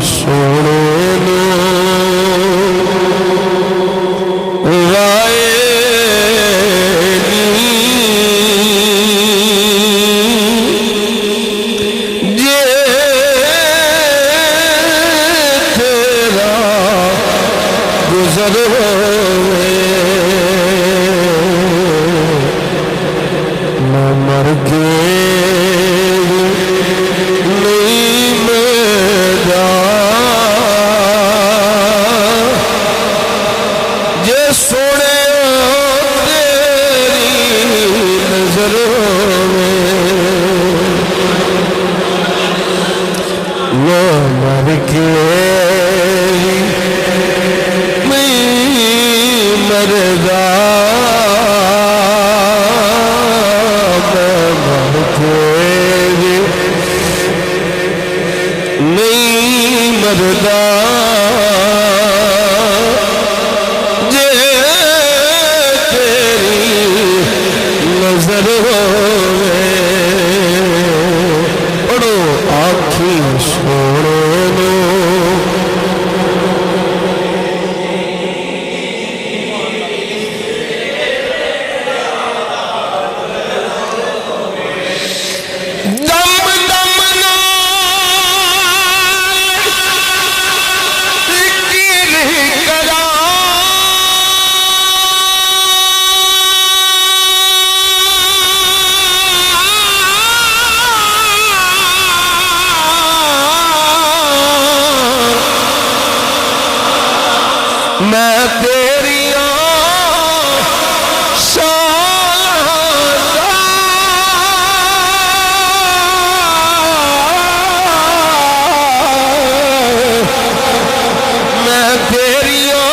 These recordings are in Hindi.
सोने नो वाए जे तेरा गुजर न मर के मैं तेरिया मैं तेरिया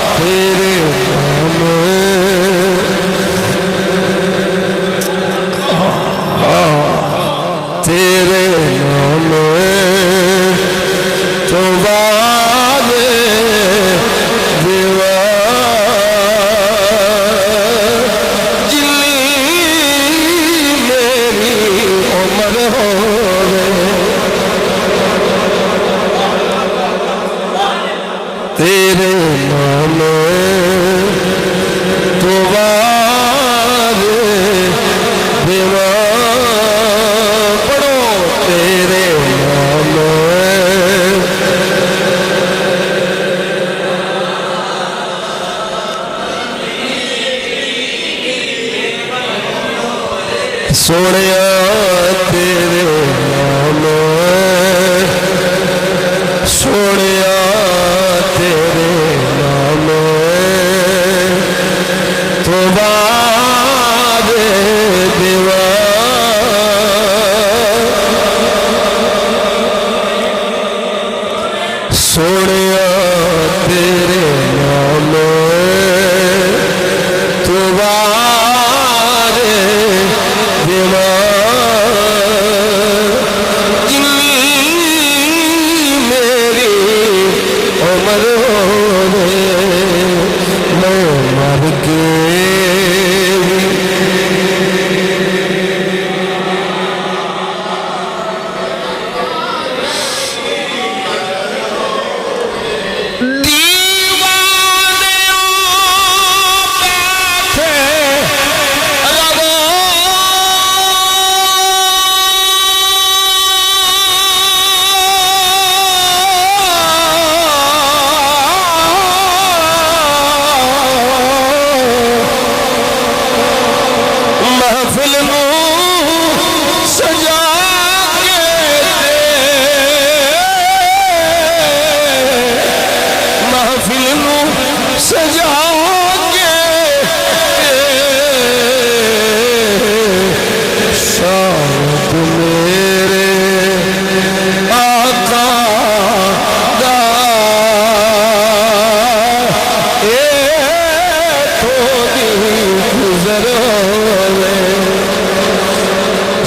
तेरे तेरे नाम तो वादे देवा जिल्ली मेरी उम्र हो तेरे नाम तो वादे देवा सोनिया तेरे नाम सोनिया तेरे नाम तो वादे देवा सोनिया तेरे नाम तो वादे देवा मेरी उम्र हो मैं मर के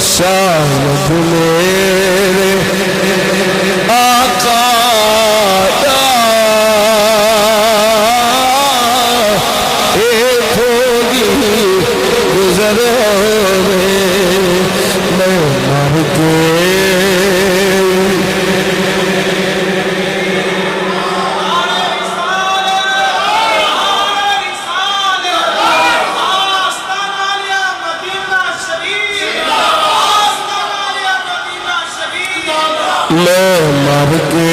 शायद मेरे आका एक होगी गुजर मैं मर के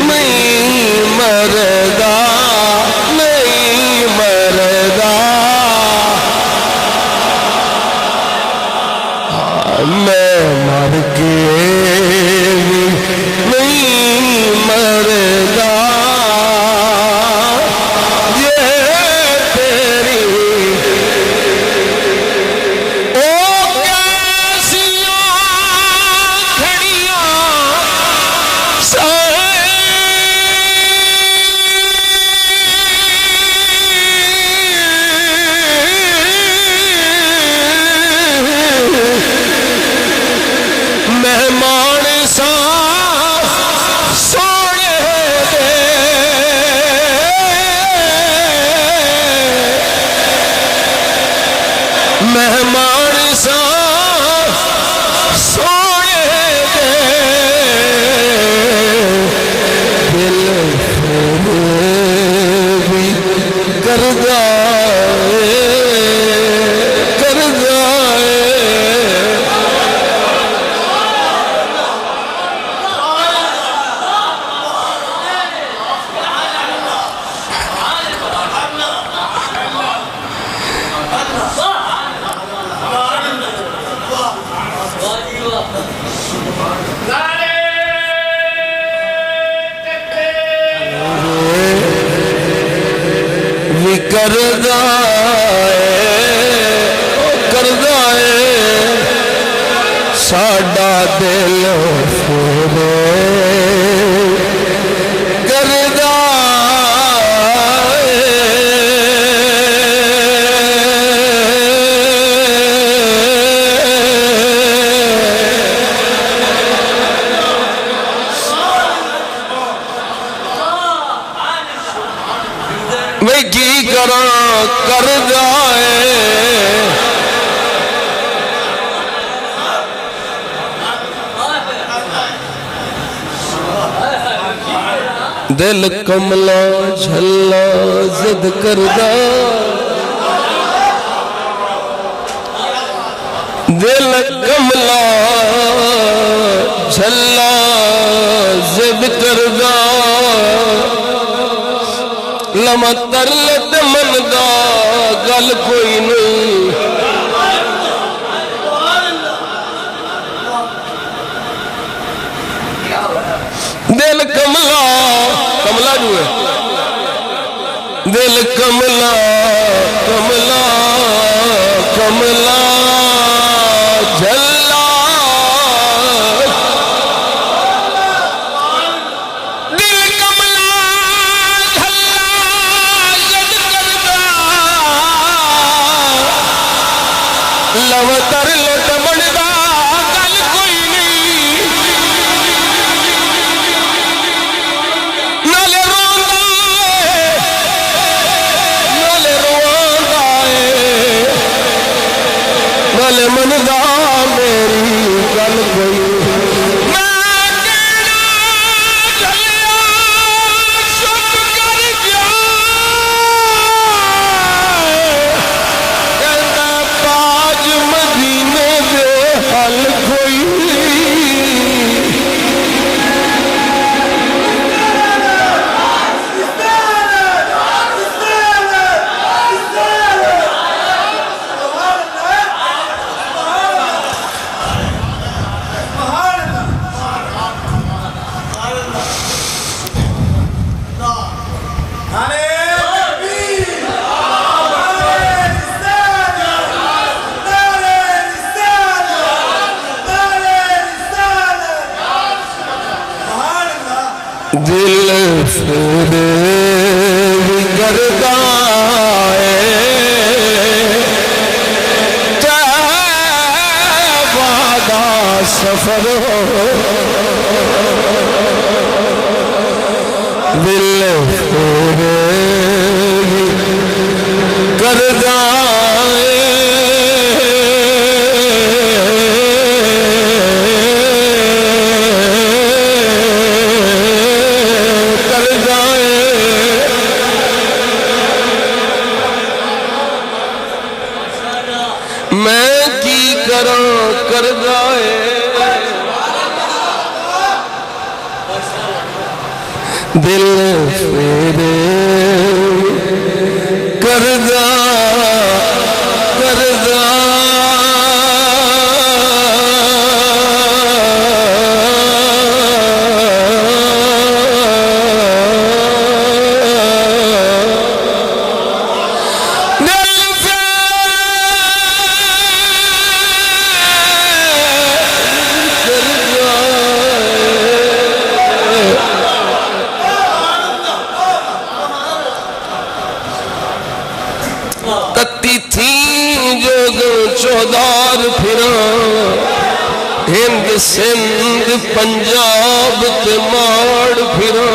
नहीं मरदा, नहीं मरदा, मैं मर के नहीं मरदा, ये तेरी मेहमान सा सोने दे, मेहमान सा सोने दे, दिल भी करदा करदा है साडा दिल फोड़े करदा मैं की करा करदा है दिल कमला झल्ला जिद करदा, दिल कमला झल्ला जिद करदा, लमा तरलत मनदा गल कोई नहीं, दिल कमला कमला जो है, दिल कमला कमला कमला झल्ला, दिल कमला झल्ला जद करदा, लव तर लुट बनदा गल कोई नहीं, नाले रोंदा नाले रोंदा नाले मनदा मेरी गल कोई, मैं कहना चलिया चुप कर जा, कहता ताज मदीने दे हल कोई, दिल फोड़े भी करदा है, चाहे वादा सफर हो, दिल फोड़े भी करदा मैं की करा करदा है। दिल फेरे करदा करदा चौधार फिरा हिंद सिंध पंजाब ते माड़ फिरा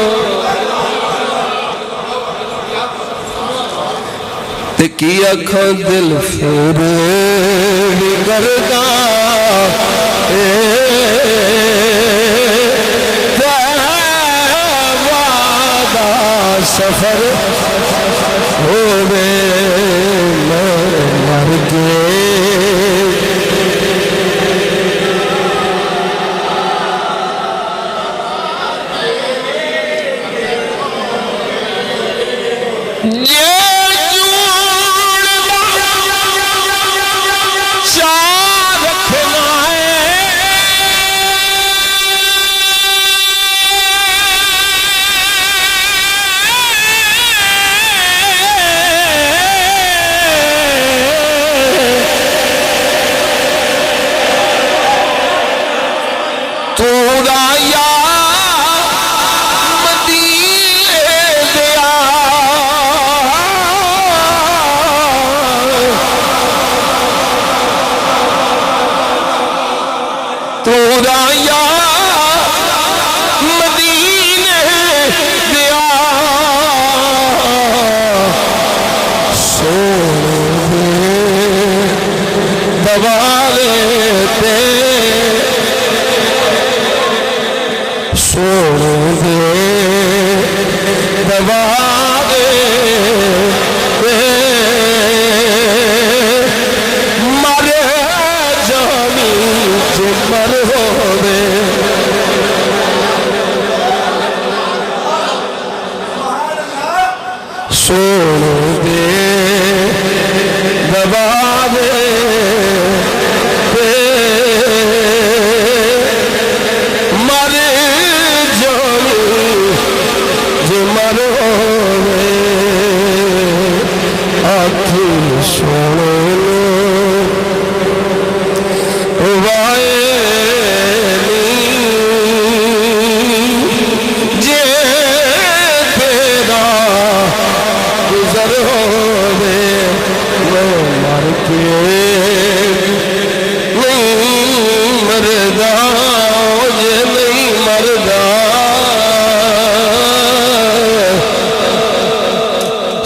ते की आखा दिल फेरे भी करदा वादा सफर होवे मर गए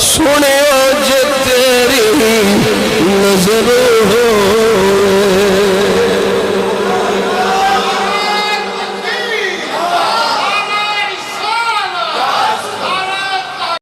सुने जे तेरी नजर हो